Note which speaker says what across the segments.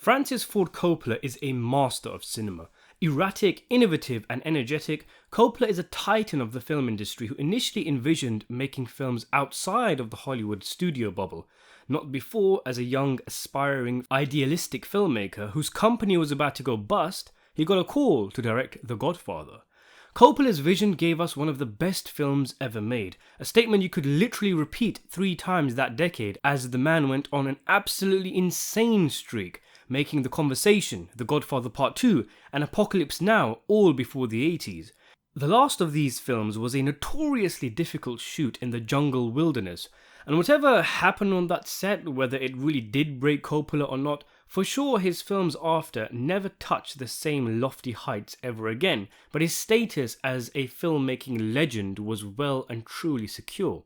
Speaker 1: Francis Ford Coppola is a master of cinema. Erratic, innovative, and energetic, Coppola is a titan of the film industry who initially envisioned making films outside of the Hollywood studio bubble, not before as a young, aspiring, idealistic filmmaker whose company was about to go bust. He got a call to direct The Godfather. Coppola's vision gave us one of the best films ever made, a statement you could literally repeat 3 times that decade as the man went on an absolutely insane streak, making The Conversation, The Godfather Part 2, and Apocalypse Now all before the 80s. The last of these films was a notoriously difficult shoot in the jungle wilderness, and whatever happened on that set, whether it really did break Coppola or not, for sure his films after never touched the same lofty heights ever again, but his status as a filmmaking legend was well and truly secure.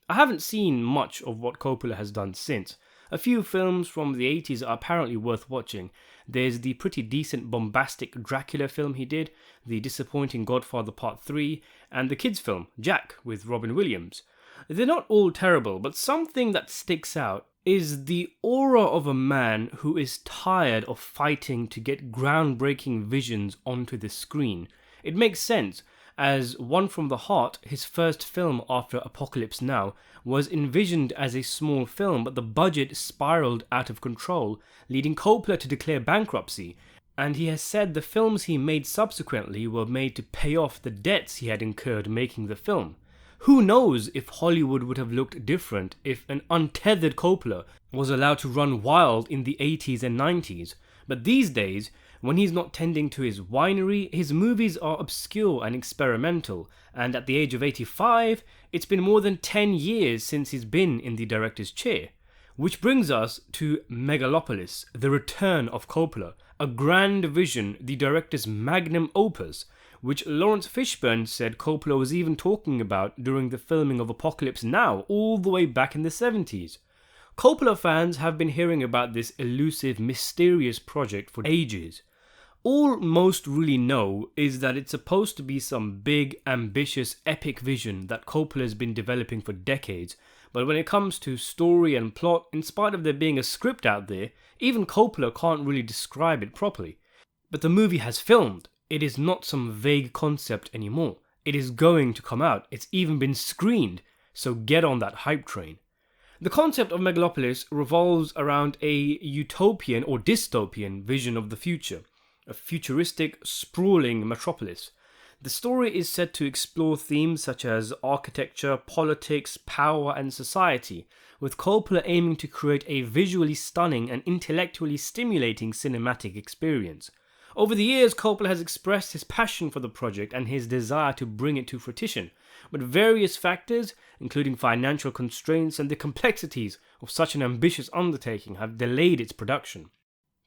Speaker 1: I haven't seen much of what Coppola has done since. A few films from the 80s are apparently worth watching. There's the pretty decent bombastic Dracula film he did, the disappointing Godfather Part 3, and the kids film, Jack, with Robin Williams. They're not all terrible, but something that sticks out is the aura of a man who is tired of fighting to get groundbreaking visions onto the screen. It makes sense, as One from the Heart, his first film after Apocalypse Now, was envisioned as a small film, but the budget spiraled out of control, leading Coppola to declare bankruptcy, and he has said the films he made subsequently were made to pay off the debts he had incurred making the film. Who knows if Hollywood would have looked different if an untethered Coppola was allowed to run wild in the 80s and 90s. But these days, when he's not tending to his winery, his movies are obscure and experimental, and at the age of 85, it's been more than 10 years since he's been in the director's chair. Which brings us to Megalopolis, the return of Coppola, a grand vision, the director's magnum opus, which Lawrence Fishburne said Coppola was even talking about during the filming of Apocalypse Now all the way back in the 70s. Coppola fans have been hearing about this elusive, mysterious project for ages. All most really know is that it's supposed to be some big, ambitious, epic vision that Coppola has been developing for decades, but when it comes to story and plot, in spite of there being a script out there, even Coppola can't really describe it properly. But the movie has filmed. It is not some vague concept anymore. It is going to come out. It's even been screened, so get on that hype train. The concept of Megalopolis revolves around a utopian or dystopian vision of the future, a futuristic, sprawling metropolis. The story is set to explore themes such as architecture, politics, power, and society, with Coppola aiming to create a visually stunning and intellectually stimulating cinematic experience. Over the years, Coppola has expressed his passion for the project and his desire to bring it to fruition, but various factors, including financial constraints and the complexities of such an ambitious undertaking, have delayed its production.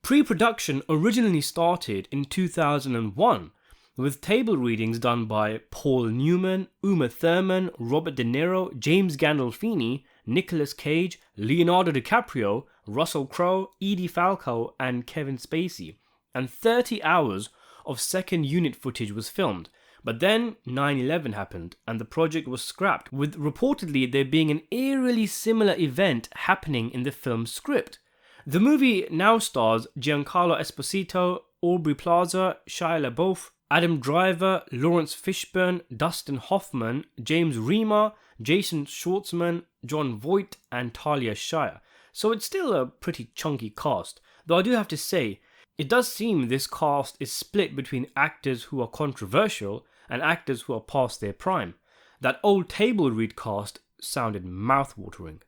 Speaker 1: Pre-production originally started in 2001, with table readings done by Paul Newman, Uma Thurman, Robert De Niro, James Gandolfini, Nicolas Cage, Leonardo DiCaprio, Russell Crowe, Edie Falco, and Kevin Spacey. And 30 hours of second unit footage was filmed. But then 9/11 happened and the project was scrapped, with reportedly there being an eerily similar event happening in the film's script. The movie now stars Giancarlo Esposito, Aubrey Plaza, Shia LaBeouf, Adam Driver, Lawrence Fishburne, Dustin Hoffman, James Remar, Jason Schwartzman, John Voight, and Talia Shire. So it's still a pretty chunky cast, though I do have to say, it does seem this cast is split between actors who are controversial and actors who are past their prime. That old table read cast sounded mouth-watering.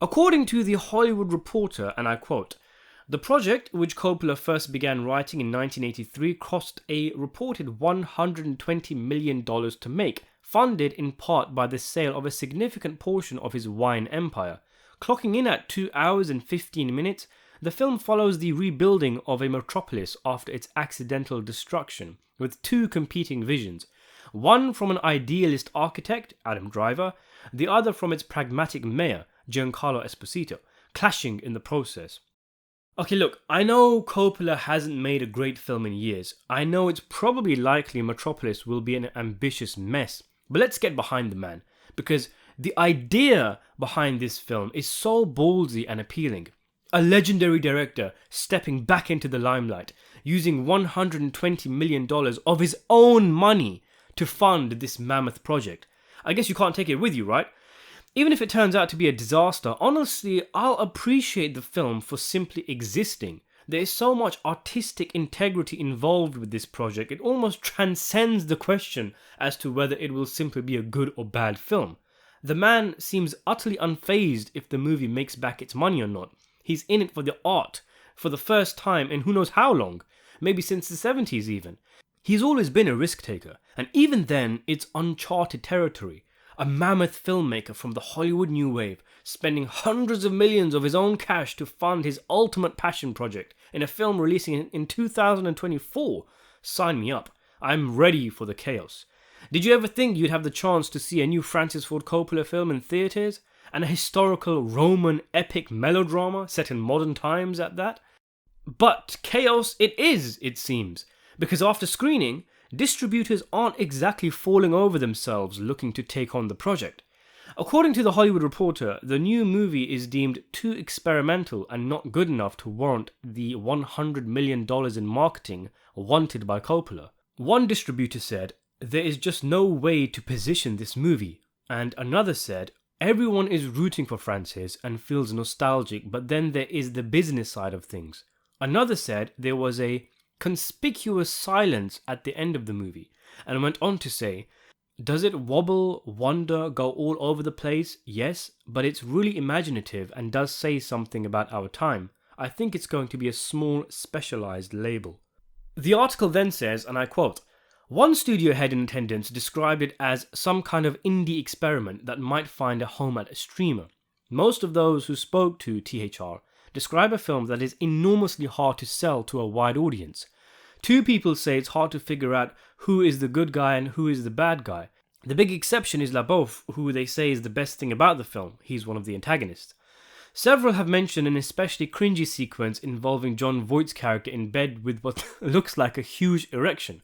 Speaker 1: According to The Hollywood Reporter, and I quote, "The project, which Coppola first began writing in 1983, cost a reported $120 million to make, funded in part by the sale of a significant portion of his wine empire. Clocking in at 2 hours and 15 minutes, the film follows the rebuilding of a metropolis after its accidental destruction, with 2 competing visions. One from an idealist architect, Adam Driver, the other from its pragmatic mayor, Giancarlo Esposito, clashing in the process." Okay, look, I know Coppola hasn't made a great film in years. I know it's probably likely Metropolis will be an ambitious mess. But let's get behind the man, because the idea behind this film is so ballsy and appealing. A legendary director stepping back into the limelight, using $120 million of his own money to fund this mammoth project. I guess you can't take it with you, right? Even if it turns out to be a disaster, honestly, I'll appreciate the film for simply existing. There is so much artistic integrity involved with this project, it almost transcends the question as to whether it will simply be a good or bad film. The man seems utterly unfazed if the movie makes back its money or not. He's in it for the art, for the first time in who knows how long, maybe since the 70s even. He's always been a risk taker, and even then, it's uncharted territory. A mammoth filmmaker from the Hollywood New Wave, spending hundreds of millions of his own cash to fund his ultimate passion project in a film releasing in 2024. Sign me up. I'm ready for the chaos. Did you ever think you'd have the chance to see a new Francis Ford Coppola film in theatres? And a historical Roman epic melodrama set in modern times at that? But chaos it is, it seems, because after screening, distributors aren't exactly falling over themselves looking to take on the project. According to The Hollywood Reporter, the new movie is deemed too experimental and not good enough to warrant the $100 million in marketing wanted by Coppola. One distributor said, "There is just no way to position this movie," and another said, "Everyone is rooting for Francis and feels nostalgic, but then there is the business side of things." Another said there was a conspicuous silence at the end of the movie, and went on to say, "Does it wobble, wander, go all over the place? Yes, but it's really imaginative and does say something about our time. I think it's going to be a small, specialized label." The article then says, and I quote, "One studio head in attendance described it as some kind of indie experiment that might find a home at a streamer. Most of those who spoke to THR describe a film that is enormously hard to sell to a wide audience. Two people say it's hard to figure out who is the good guy and who is the bad guy. The big exception is LaBeouf, who they say is the best thing about the film. He's one of the antagonists. Several have mentioned an especially cringy sequence involving Jon Voight's character in bed with what looks like a huge erection.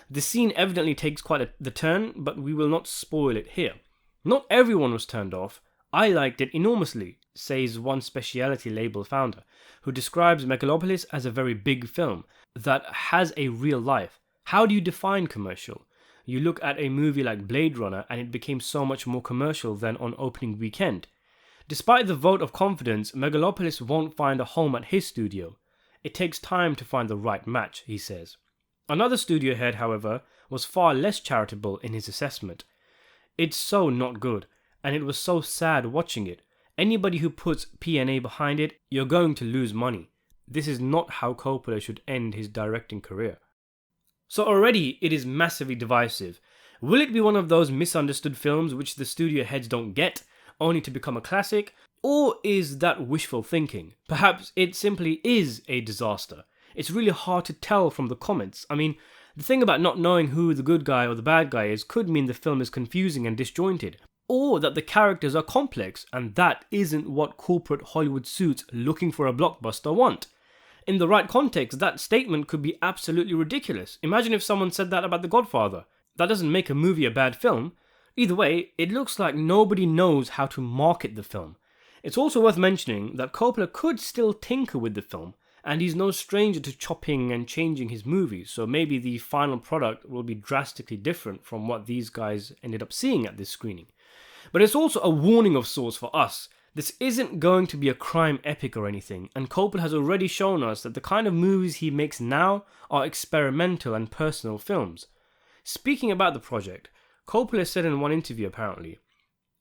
Speaker 1: The scene evidently takes quite the turn, but we will not spoil it here. Not everyone was turned off. I liked it enormously," says one specialty label founder, who describes Megalopolis as a very big film that has a real life. How do you define commercial? You look at a movie like Blade Runner and it became so much more commercial than on opening weekend. Despite the vote of confidence, Megalopolis won't find a home at his studio. It takes time to find the right match, he says. Another studio head, however, was far less charitable in his assessment. "It's so not good, and it was so sad watching it. Anybody who puts P&A behind it, you're going to lose money. This is not how Coppola should end his directing career." So already it is massively divisive. Will it be one of those misunderstood films which the studio heads don't get, only to become a classic? Or is that wishful thinking? Perhaps it simply is a disaster. It's really hard to tell from the comments. I mean, the thing about not knowing who the good guy or the bad guy is could mean the film is confusing and disjointed, or that the characters are complex, and that isn't what corporate Hollywood suits looking for a blockbuster want. In the right context, that statement could be absolutely ridiculous. Imagine if someone said that about The Godfather. That doesn't make a movie a bad film. Either way, it looks like nobody knows how to market the film. It's also worth mentioning that Coppola could still tinker with the film, and he's no stranger to chopping and changing his movies, so maybe the final product will be drastically different from what these guys ended up seeing at this screening. But it's also a warning of sorts for us. This isn't going to be a crime epic or anything, and Coppola has already shown us that the kind of movies he makes now are experimental and personal films. Speaking about the project, Coppola said in one interview apparently,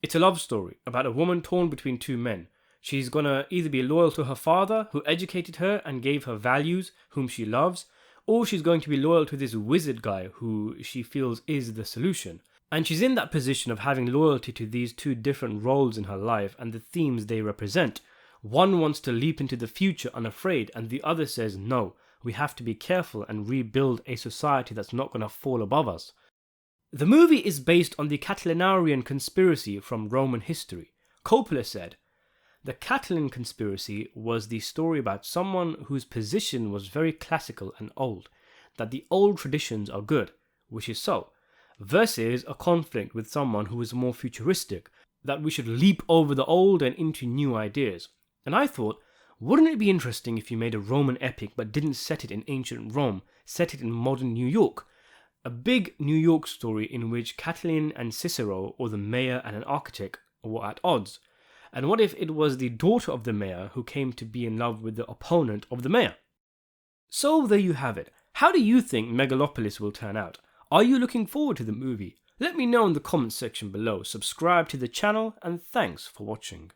Speaker 1: "It's a love story about a woman torn between two men. She's gonna either be loyal to her father, who educated her and gave her values, whom she loves, or she's going to be loyal to this wizard guy who she feels is the solution. And she's in that position of having loyalty to these two different roles in her life and the themes they represent. One wants to leap into the future unafraid, and the other says, no, we have to be careful and rebuild a society that's not gonna fall above us." The movie is based on the Catilinarian conspiracy from Roman history. Coppola said, "The Catalan conspiracy was the story about someone whose position was very classical and old, that the old traditions are good, which is so, versus a conflict with someone who is more futuristic, that we should leap over the old and into new ideas. And I thought, Wouldn't it be interesting if you made a Roman epic but didn't set it in ancient Rome, set it in modern New York? A big New York story in which Catiline and Cicero, or the mayor and an architect, were at odds. And what if it was the daughter of the mayor who came to be in love with the opponent of the mayor? So there you have it. How do you think Megalopolis will turn out? Are you looking forward to the movie? Let me know in the comments section below. Subscribe to the channel and thanks for watching.